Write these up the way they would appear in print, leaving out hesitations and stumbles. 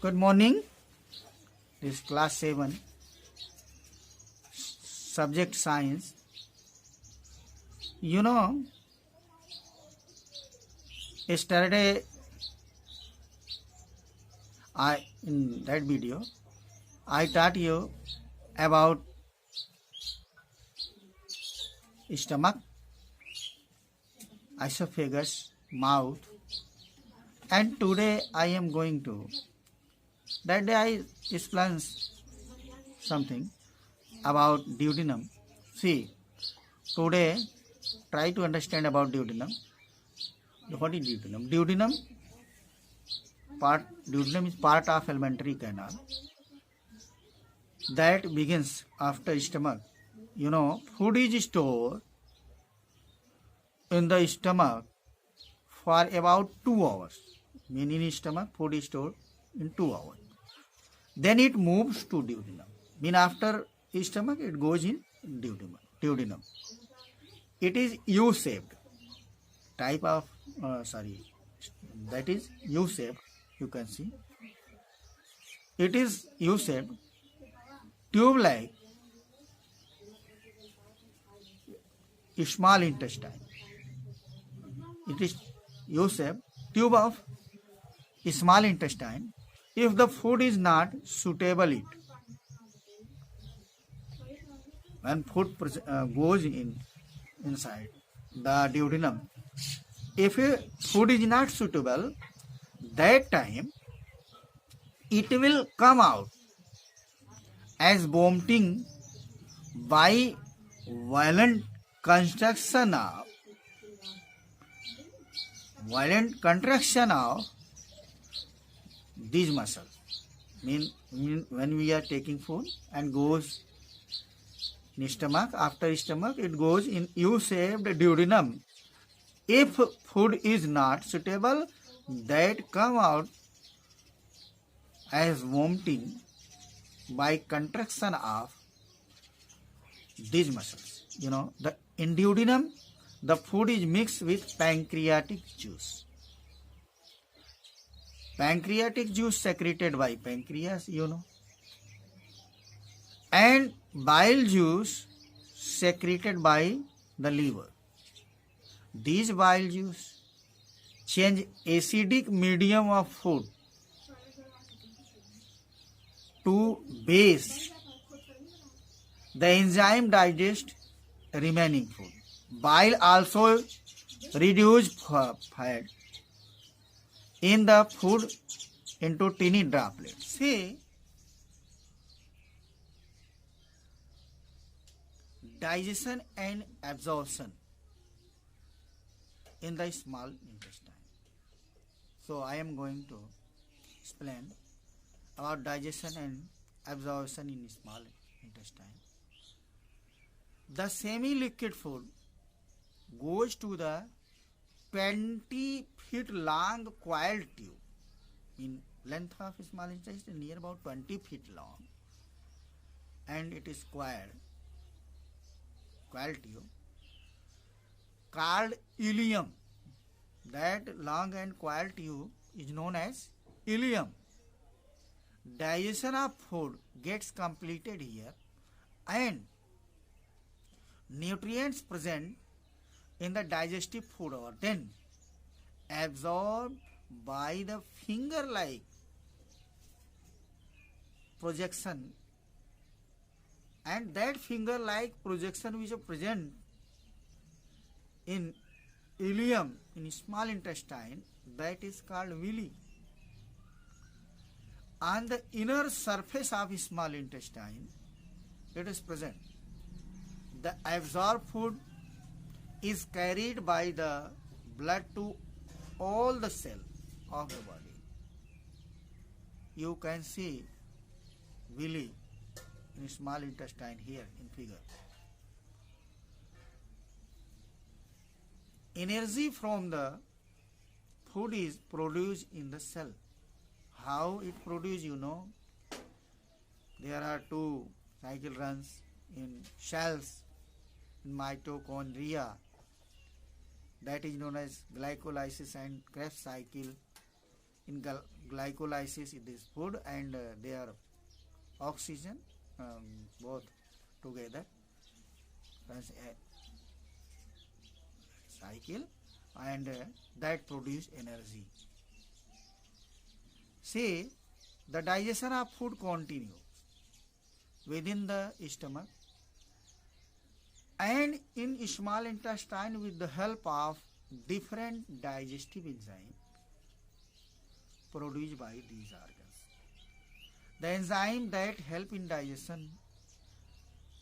Good morning. This is class 7, subject science. You know, yesterday in that video I taught you about stomach, esophagus, mouth, and today I am going to. That day I explained something about duodenum. See, today try to understand about duodenum. What is duodenum? Duodenum is part of alimentary canal that begins after stomach. You know, food is stored in the stomach for about 2 hours. Meaning in stomach, food is stored in 2 hours. Then it moves to duodenum. Mean after stomach, it goes in duodenum. It is U-shaped type of, that is U-shaped, you can see. It is U-shaped, tube-like, small intestine. It is U-shaped, tube of small intestine. If the food is not suitable, when food goes inside the duodenum, if food is not suitable, that time it will come out as vomiting by violent contraction of these muscles. Mean when we are taking food and goes in stomach, after stomach it goes in U-shaped duodenum. If food is not suitable, that come out as vomiting by contraction of these muscles. You know, in duodenum, the food is mixed with pancreatic juice. Pancreatic juice secreted by pancreas, you know, and bile juice secreted by the liver. These bile juice change acidic medium of food to base. The enzyme digest remaining food. Bile also reduce fat in the food into tiny droplets. See, digestion and absorption in the small intestine. So I am going to explain about digestion and absorption in small intestine. The semi-liquid food goes to the 20 feet long coiled tube. In length of small intestine near about 20 feet long, and it is coiled tube called ileum. That long and coiled tube is known as ileum. Digestion of food gets completed here, and nutrients present in the digestive food are then absorbed by the finger-like projection, and that finger-like projection which is present in ileum in small intestine, that is called villi. On the inner surface of small intestine, it is present. The absorbed food is carried by the blood to all the cells of the body. You can see villi in small intestine here in figure. Energy from the food is produced in the cell. How it produced, you know, there are two cycle runs in cells in mitochondria, that is known as glycolysis and Krebs cycle. In glycolysis in this food and their oxygen both together cycle and that produce energy. See, the digestion of food continue within the stomach and in small intestine with the help of different digestive enzymes produced by these organs. The enzyme that help in digestion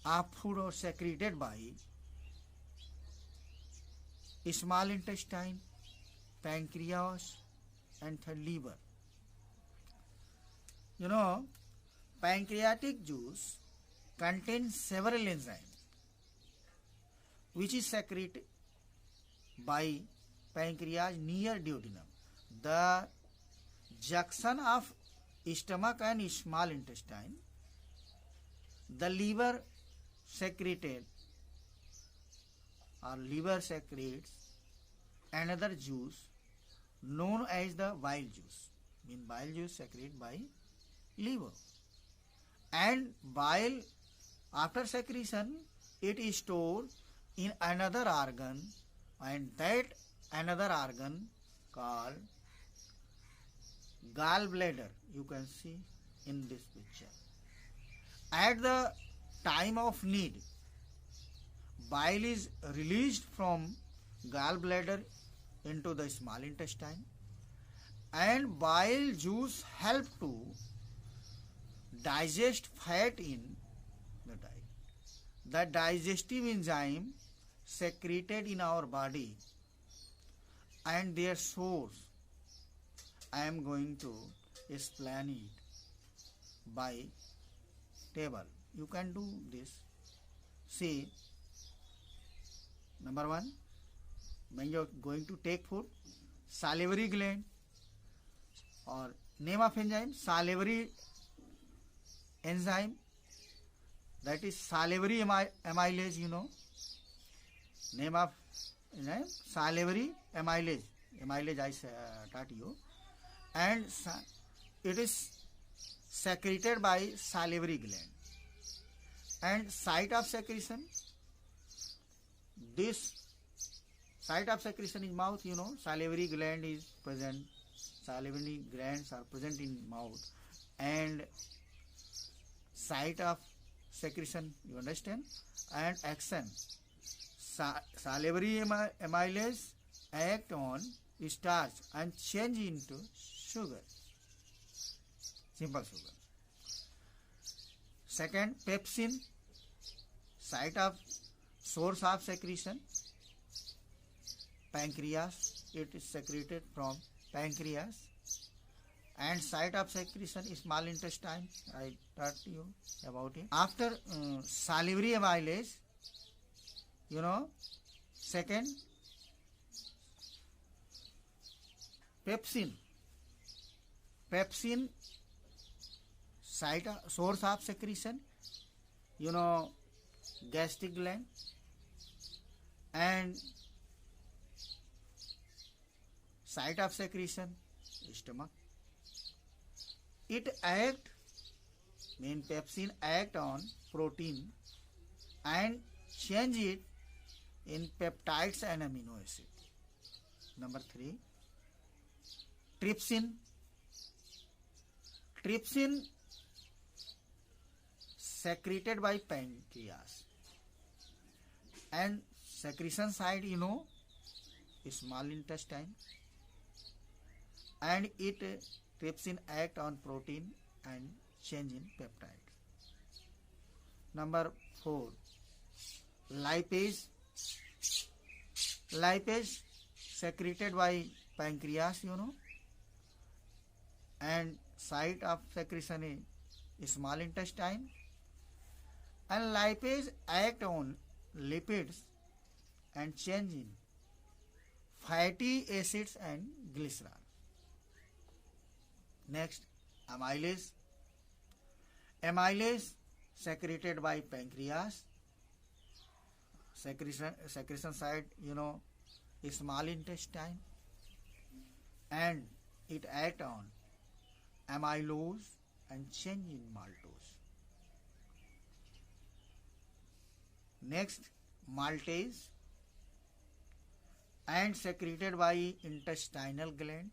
of food are secreted by small intestine, pancreas, and the liver. You know, pancreatic juice contains several enzymes which is secreted by pancreas near duodenum. The junction of stomach and small intestine, the liver secreted or liver secretes another juice known as the bile juice. Bile juice secreted by liver, and bile after secretion it is stored in another organ, and that another organ called gallbladder. You can see in this picture. At the time of need, bile is released from gallbladder into the small intestine, and bile juice help to digest fat in the diet. The digestive enzyme secreted in our body and their source, I am going to explain it by table. You can do this. See, number one, when you are going to take food, salivary gland or name of enzyme, salivary enzyme, that is salivary amylase, you know. Name of enzyme, salivary amylase. Amylase I taught you. And it is secreted by salivary gland. And site of secretion, this site of secretion is mouth, you know. Salivary gland is present. Salivary glands are present in mouth. And site of secretion, you understand? And action. Salivary amylase act on starch and change into sugar, simple sugar. Second, pepsin, site of source of secretion, pancreas, it is secreted from pancreas. And site of secretion is small intestine, I taught you about it. After salivary amylase, you know, second, pepsin, site source of secretion, you know, gastric gland, and site of secretion, stomach. It act, pepsin act on protein and change it in peptides and amino acid. Number 3, trypsin. Trypsin secreted by pancreas, and secretion site, you know, small intestine, and it trypsin act on protein and change in peptide. Number 4, lipase. Lipase secreted by pancreas, you know, and site of secretion is small intestine, and lipase act on lipids and change in fatty acids and glycerol. Next, amylase. Amylase secreted by pancreas, secretion site, you know, small intestine, and it act on amylose and change in maltose. Next, maltase and secreted by intestinal gland.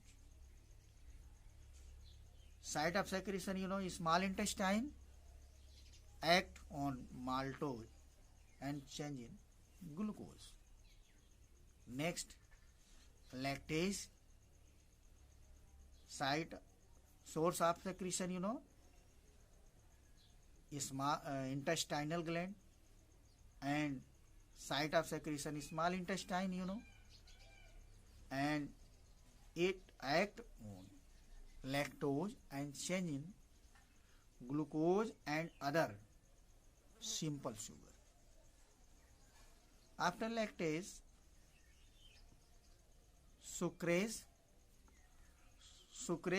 Site of secretion, small intestine act on maltose and change in glucose. Next, lactase, site source of secretion, small intestinal gland, and site of secretion small intestine, and it act on lactose and change in glucose and other simple sugar. After lactase, sucrase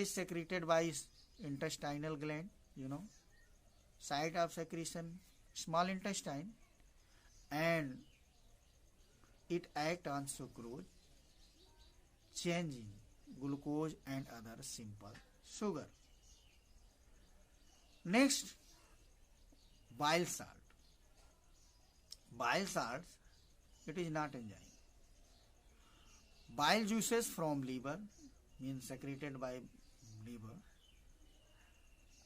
secreted by intestinal gland, site of secretion small intestine, and it act on sucrose, changing glucose and other simple sugar. Next, bile salt. Bile salts, it is not enzyme. Bile juices from liver, means secreted by liver,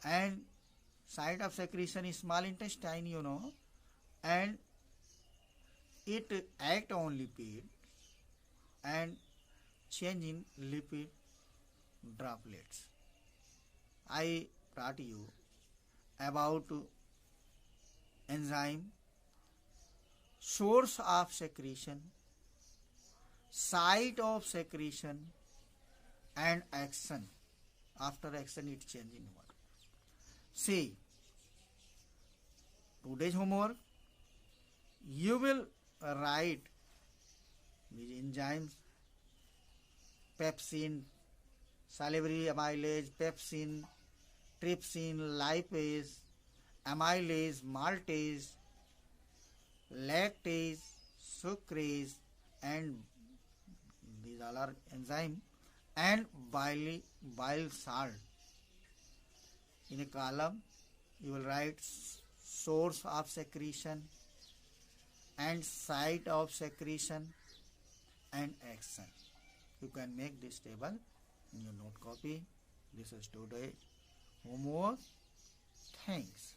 and site of secretion is small intestine, and it act on lipid and change in lipid droplets. I taught you about enzyme, source of secretion, site of secretion, and action. After action, it change in what? See, today's homework, you will write these enzymes: pepsin, salivary amylase, pepsin, trypsin, lipase, amylase, maltase, lactase, sucrase, and these all are enzyme, and bile salt. In a column, you will write source of secretion and site of secretion and action. You can make this table in your note copy. This is today's homework. Thanks.